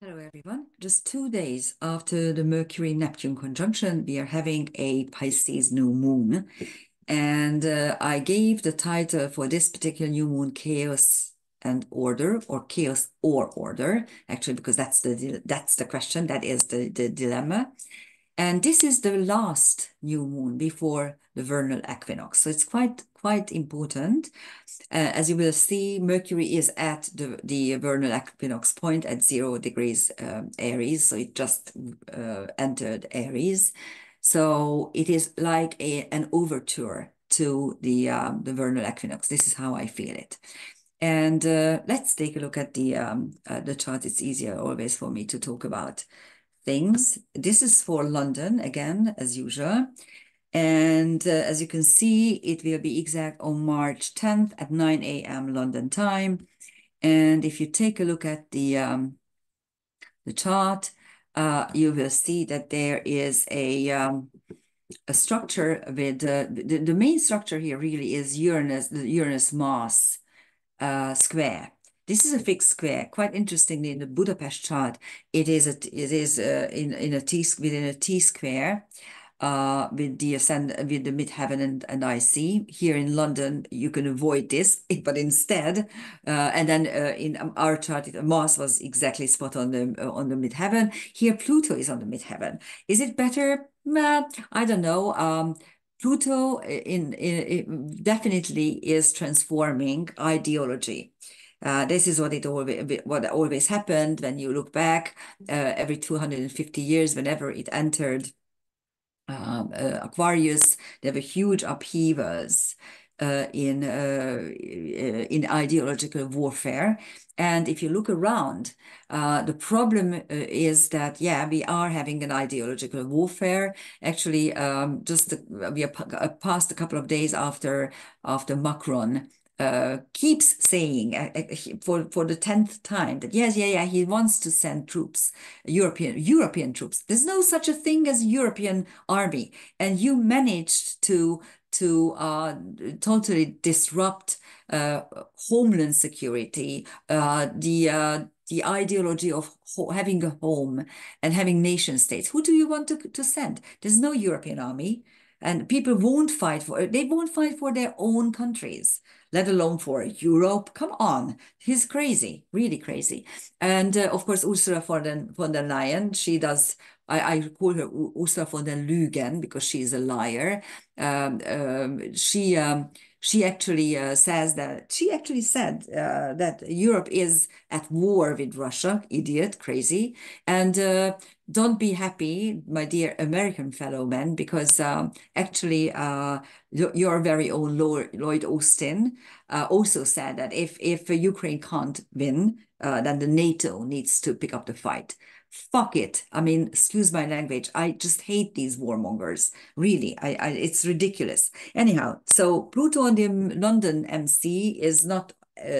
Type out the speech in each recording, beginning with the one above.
Hello, everyone. Just 2 days after the Mercury-Neptune conjunction, we are having a Pisces new moon. And I gave the title for this particular new moon Chaos and Order, or Chaos or Order, actually, because that's the question, that is the dilemma. And this is the last new moon before the vernal equinox. So it's quite important. As you will see, Mercury is at the vernal equinox point at 0 degrees Aries, so it just entered Aries. So it is like an overture to the vernal equinox. This is how I feel it. And let's take a look at the chart. It's easier always for me to talk about things. This is for London, again, as usual. And as you can see, it will be exact on March 10th at 9 a.m. London time. And if you take a look at the chart, you will see that there is a structure with the main structure here really is the Uranus-Mars square. This is a fixed square. Quite interestingly, in the Budapest chart, it is in a T within a T square with the midheaven and IC. Here in London, you can avoid this, but instead, and then in our chart, Mars was exactly spot on the midheaven. Here, Pluto is on the midheaven. Is it better? I don't know. Pluto definitely is transforming ideology. This is what always happened when you look back every 250 years, whenever it entered Aquarius, there were huge upheavals in ideological warfare. And if you look around, the problem is that, yeah, we are having an ideological warfare. Actually, we are past a couple of days after Macron keeps saying for the 10th time that yes, yeah, he wants to send troops, European troops. There's no such a thing as European army, and you managed to totally disrupt homeland security, the ideology of having a home and having nation states. Who do you want to send? There's no European army. And people they won't fight for their own countries, let alone for Europe. Come on, he's crazy, really crazy. And of course, Ursula von der Leyen, she does. I call her Ursula von der Lügen because she's a liar. She actually said that Europe is at war with Russia. Idiot, crazy, and don't be happy, my dear American fellow men, because actually your very own Lloyd Austin also said that if Ukraine can't win, then the NATO needs to pick up the fight. Fuck it. I mean, excuse my language. I just hate these warmongers. Really, it's ridiculous. Anyhow, so Pluto on the London MC is not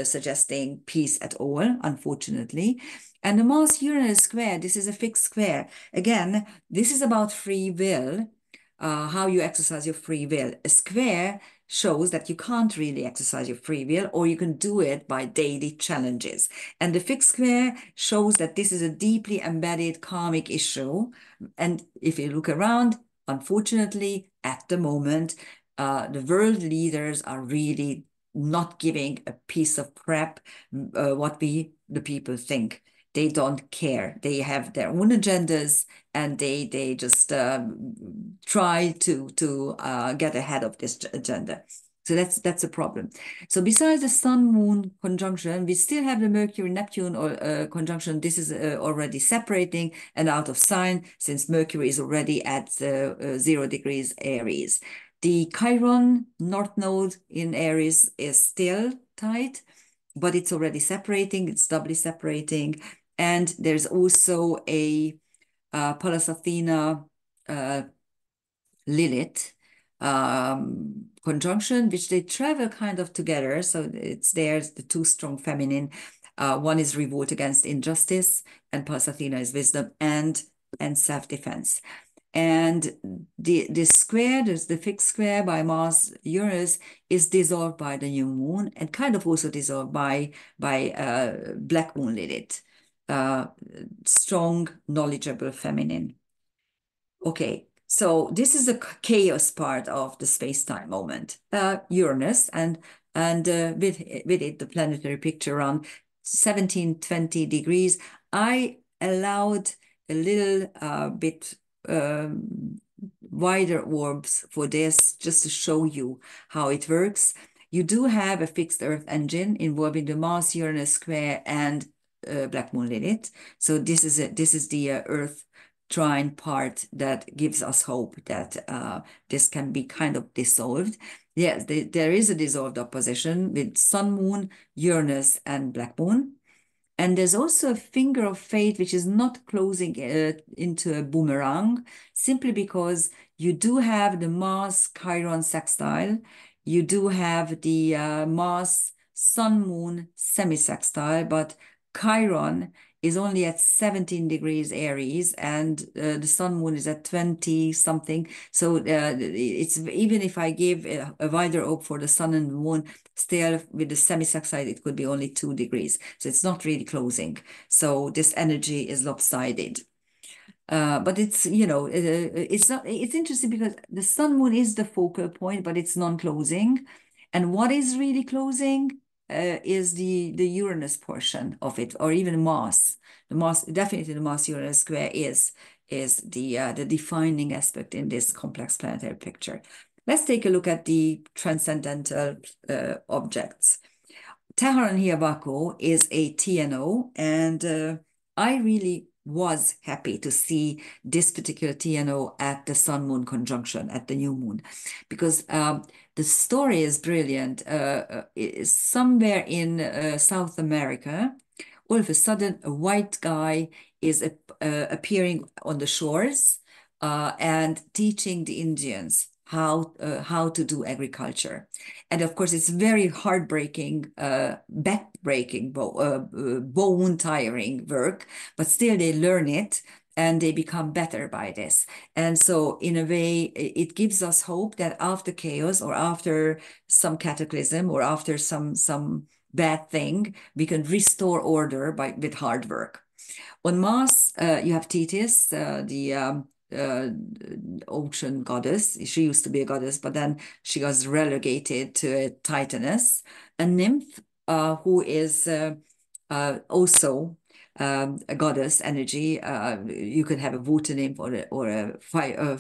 suggesting peace at all, unfortunately. And the Mars Uranus square, this is a fixed square. Again, this is about free will, how you exercise your free will. A square shows that you can't really exercise your free will, or you can do it by daily challenges. And the fixed square shows that this is a deeply embedded karmic issue. And if you look around, unfortunately, at the moment, the world leaders are really not giving a piece of crap what the people think. They don't care. They have their own agendas, and they just try to get ahead of this agenda. So that's a problem. So besides the Sun-Moon conjunction, we still have the Mercury-Neptune conjunction. This is already separating and out of sign since Mercury is already at 0 degrees Aries. The Chiron North Node in Aries is still tight, but it's already separating. It's doubly separating. And there's also a Pallas Athena Lilith conjunction, which they travel kind of together. So there's the two strong feminine. One is revolt against injustice, and Pallas Athena is wisdom and self-defense. And the square, there's the fixed square by Mars Uranus is dissolved by the new moon and kind of also dissolved by Black Moon Lilith. uh, strong, knowledgeable feminine. Okay, so this is the chaos part of the space-time moment. Uranus and with it the planetary picture around 17-20 degrees. I allowed a little bit wider orbs for this just to show you how it works. You do have a fixed Earth engine involving the Mars Uranus square and Black Moon Lilith. So this is the Earth trine part that gives us hope that this can be kind of dissolved. Yes, there is a dissolved opposition with Sun, Moon, Uranus, and Black Moon. And there's also a finger of fate, which is not closing into a boomerang, simply because you do have the Mars Chiron sextile. You do have the Mars Sun Moon semi-sextile, but Chiron is only at 17 degrees Aries and the Sun Moon is at 20 something. So it's even if I give a wider oak for the Sun and the Moon, still with the semi-sextile, it could be only 2 degrees. So it's not really closing. So this energy is lopsided. But it's, it's not, it's interesting because the Sun Moon is the focal point, but it's non-closing. And what is really closing is the Uranus portion of it, or even Mars. The Mars, definitely the Mars Uranus square is the defining aspect in this complex planetary picture. Let's take a look at the transcendental objects. Teheran Hiabako is a TNO, and I really was happy to see this particular TNO at the Sun Moon conjunction, at the new moon, because the story is brilliant. Somewhere in South America, all of a sudden, a white guy is appearing on the shores and teaching the Indians how to do agriculture. And of course, it's very heartbreaking, back-breaking, bone-tiring work, but still they learn it and they become better by this. And so in a way, it gives us hope that after chaos or after some cataclysm or after some bad thing, we can restore order with hard work. On Mars, you have Thetis, the ocean goddess. She used to be a goddess, but then she was relegated to a titaness. A nymph, who is also a goddess energy. You could have a water nymph or a fire,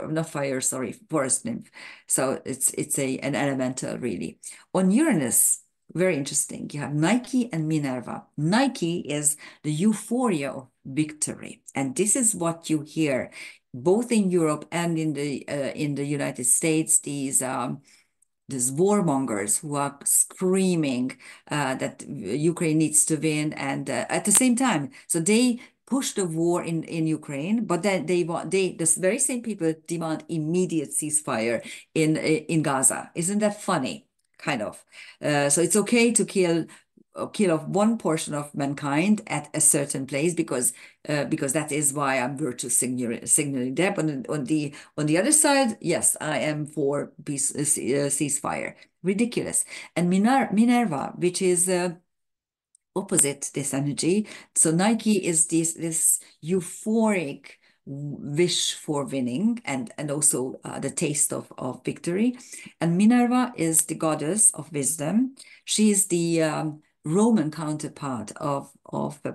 not fire, sorry, forest nymph. So it's an elemental really. On Uranus, very interesting. You have Nike and Minerva. Nike is the euphoria of victory, and this is what you hear both in Europe and in the United States. These warmongers who are screaming that Ukraine needs to win, and at the same time, so they push the war in Ukraine, but then the very same people demand immediate ceasefire in Gaza. Isn't that funny? Kind of. So it's okay to kill off one portion of mankind at a certain place because that is why I'm virtue signaling that. But on the other side, yes, I am for peace ceasefire. Ridiculous. And Minerva, which is opposite this energy. So Nike is this euphoric wish for winning and also the taste of victory. And Minerva is the goddess of wisdom. She is the Roman counterpart of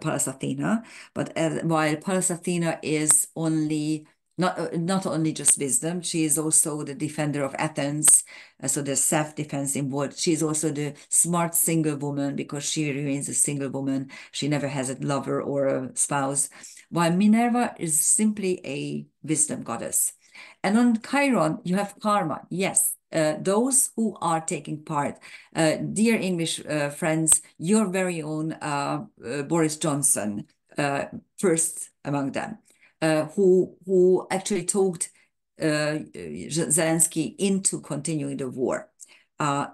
Pallas Athena, but while Pallas Athena is only not only just wisdom, she is also the defender of Athens. So there's self-defense involved. She's also the smart single woman because she remains a single woman. She never has a lover or a spouse. While Minerva is simply a wisdom goddess. And on Chiron, you have karma. Yes, those who are taking part. Dear English friends, your very own Boris Johnson, first among them. Who actually talked Zelensky into continuing the war.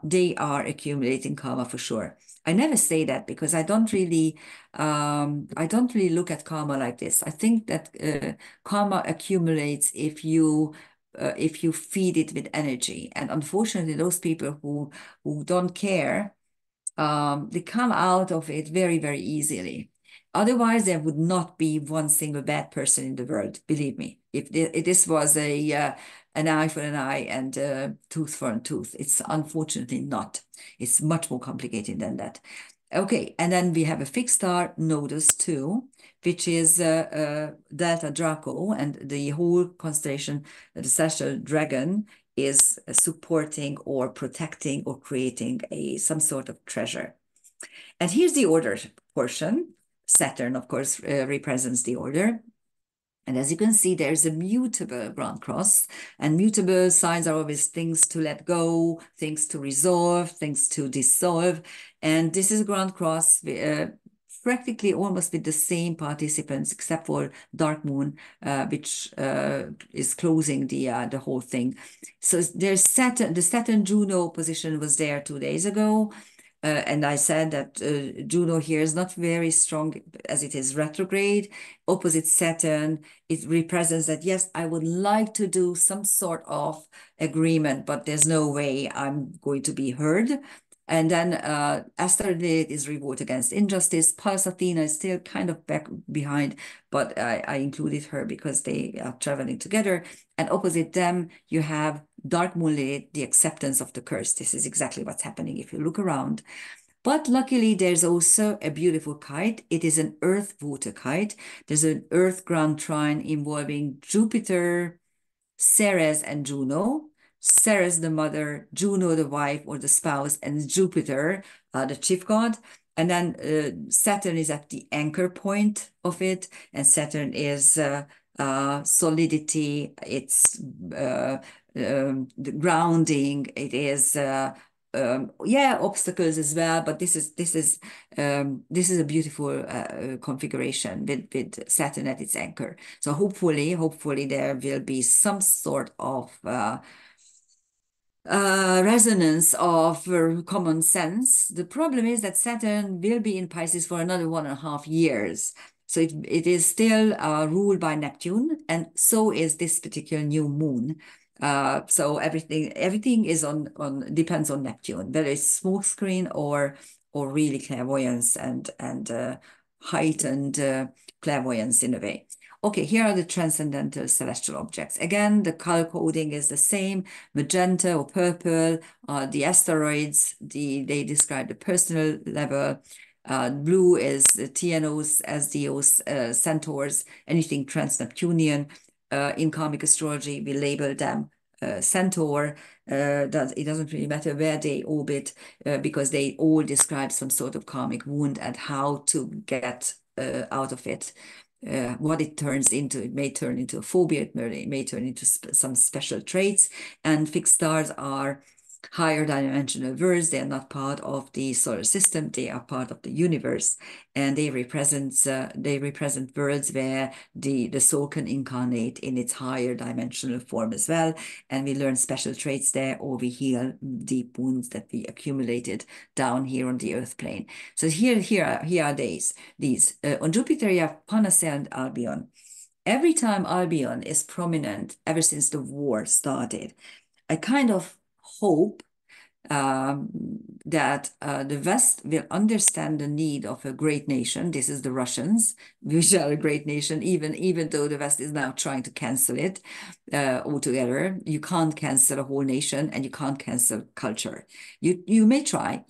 They are accumulating karma for sure. I never say that because I don't really look at karma like this. I think that karma accumulates if you feed it with energy. And unfortunately, those people who don't care, they come out of it very, very easily. Otherwise, there would not be one single bad person in the world. Believe me. If this was an eye for an eye and a tooth for a tooth, it's unfortunately not. It's much more complicated than that. Okay, and then we have a fixed star, Nodus 2, which is Delta Draco, and the whole constellation, the celestial dragon, is supporting or protecting or creating some sort of treasure. And here's the order portion. Saturn, of course, represents the order. And as you can see, there's a mutable ground cross, and mutable signs are always things to let go, things to resolve, things to dissolve. And this is a ground cross, practically almost with the same participants, except for Dark Moon, which is closing the whole thing. So there's Saturn, the Saturn-Juno position was there 2 days ago. And I said that Juno here is not very strong as it is retrograde. Opposite Saturn, it represents that, yes, I would like to do some sort of agreement, but there's no way I'm going to be heard. And then Asteroid is revolt against injustice. Pulse Athena is still kind of back behind, but I included her because they are traveling together. And opposite them, you have Dark Moon Lilith, the acceptance of the curse. This is exactly what's happening if you look around. But luckily, there's also a beautiful kite. It is an Earth water kite. There's an Earth ground trine involving Jupiter, Ceres, and Juno. Ceres, the mother, Juno, the wife or the spouse, and Jupiter, the chief god. And then Saturn is at the anchor point of it, and Saturn is solidity, it's the grounding, it is yeah, obstacles as well, but this is a beautiful configuration with Saturn at its anchor. So hopefully there will be some sort of resonance of common sense. The problem is that Saturn will be in Pisces for another 1.5 years. So it is still ruled by Neptune, and so is this particular new moon. So everything is on depends on Neptune, whether it's smokescreen or really clairvoyance and heightened clairvoyance in a way. Okay, here are the transcendental celestial objects. Again, the color coding is the same: magenta or purple. The asteroids, they describe the personal level. Blue is the TNOs, SDOs, centaurs, anything trans-Neptunian. In karmic astrology, we label them centaur. It doesn't really matter where they orbit because they all describe some sort of karmic wound and how to get out of it. What it turns into. It may turn into a phobia, it may turn into some special traits. And fixed stars are higher dimensional worlds. They are not part of the solar system. They are part of the universe, and they represent worlds where the soul can incarnate in its higher dimensional form as well. And we learn special traits there, or we heal deep wounds that we accumulated down here on the earth plane. So here are these. On Jupiter, you have Panacea and Albion. Every time Albion is prominent, ever since the war started, I kind of hope that the West will understand the need of a great nation. This is the Russians, which are a great nation, even though the West is now trying to cancel it altogether. You can't cancel a whole nation, and you can't cancel culture. You may try,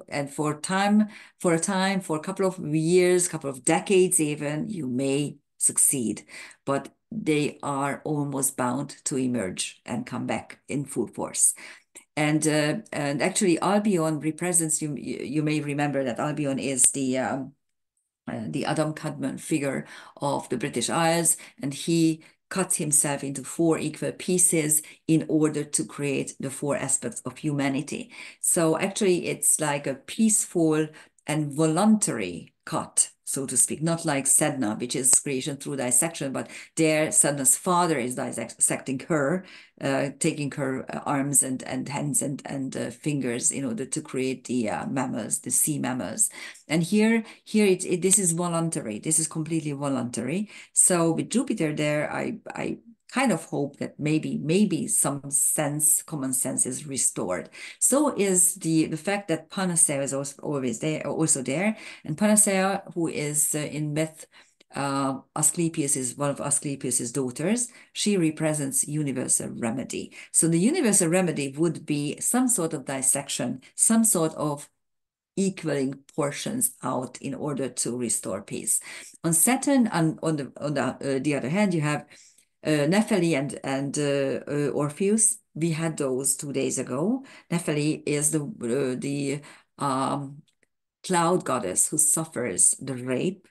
and for a time, for a couple of years, couple of decades even, you may succeed, but they are almost bound to emerge and come back in full force. And actually, Albion represents, you may remember that Albion is the Adam Kadmon figure of the British Isles, and he cuts himself into 4 equal pieces in order to create the 4 aspects of humanity. So actually, it's like a peaceful and voluntary cut, so to speak, not like Sedna, which is creation through dissection, but there Sedna's father is dissecting her, taking her arms and hands and fingers in order to create the mammals, the sea mammals. And here this is voluntary. This is completely voluntary. So with Jupiter there, I kind of hope that maybe some common sense is restored. So is the fact that Panacea is also there, and Panacea, who is in myth, Asclepius is one of Asclepius's daughters. She represents universal remedy. So the universal remedy would be some sort of dissection, some sort of equaling portions out in order to restore peace. On Saturn, and on the other hand, you have Nephili and Orpheus. We had those 2 days ago. Nephili is the cloud goddess who suffers the rape,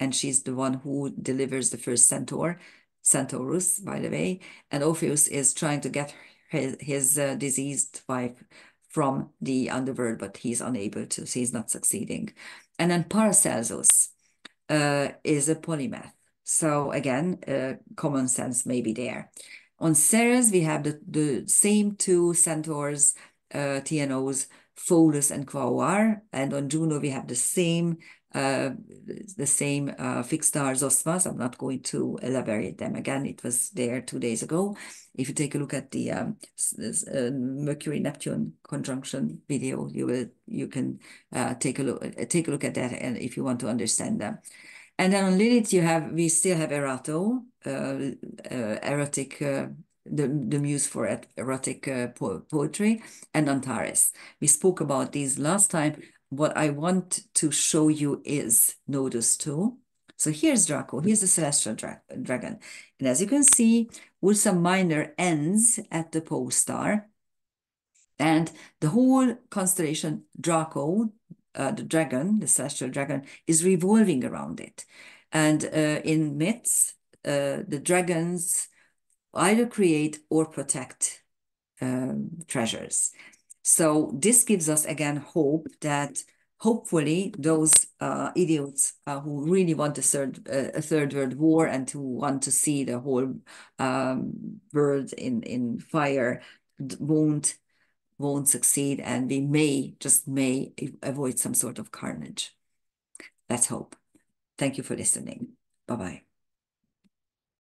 and she's the one who delivers the first Centaurus, by the way. And Orpheus is trying to get his diseased wife from the underworld, but he's unable to, so he's not succeeding. And then Paracelsus is a polymath. So again, common sense may be there. On Ceres, we have the same two centaurs, TNOs, Pholus and Quaoar. And on Juno, we have the same fixed star Zosmas. I'm not going to elaborate them again. It was there 2 days ago. If you take a look at the Mercury-Neptune conjunction video, you can take a look at that, and if you want to understand them. And then on Lilith, we still have Erato, erotic, the muse for erotic poetry, and Antares. We spoke about these last time. What I want to show you is Nodus 2. So here's Draco, here's the celestial dragon. And as you can see, Ursa Minor ends at the pole star. And the whole constellation Draco, the dragon, the celestial dragon, is revolving around it. And in myths, the dragons either create or protect treasures. So this gives us, again, hope that hopefully those idiots who really want a third world war and who want to see the whole world in fire won't succeed, and we may avoid some sort of carnage. Let's hope. Thank you for listening. Bye-bye.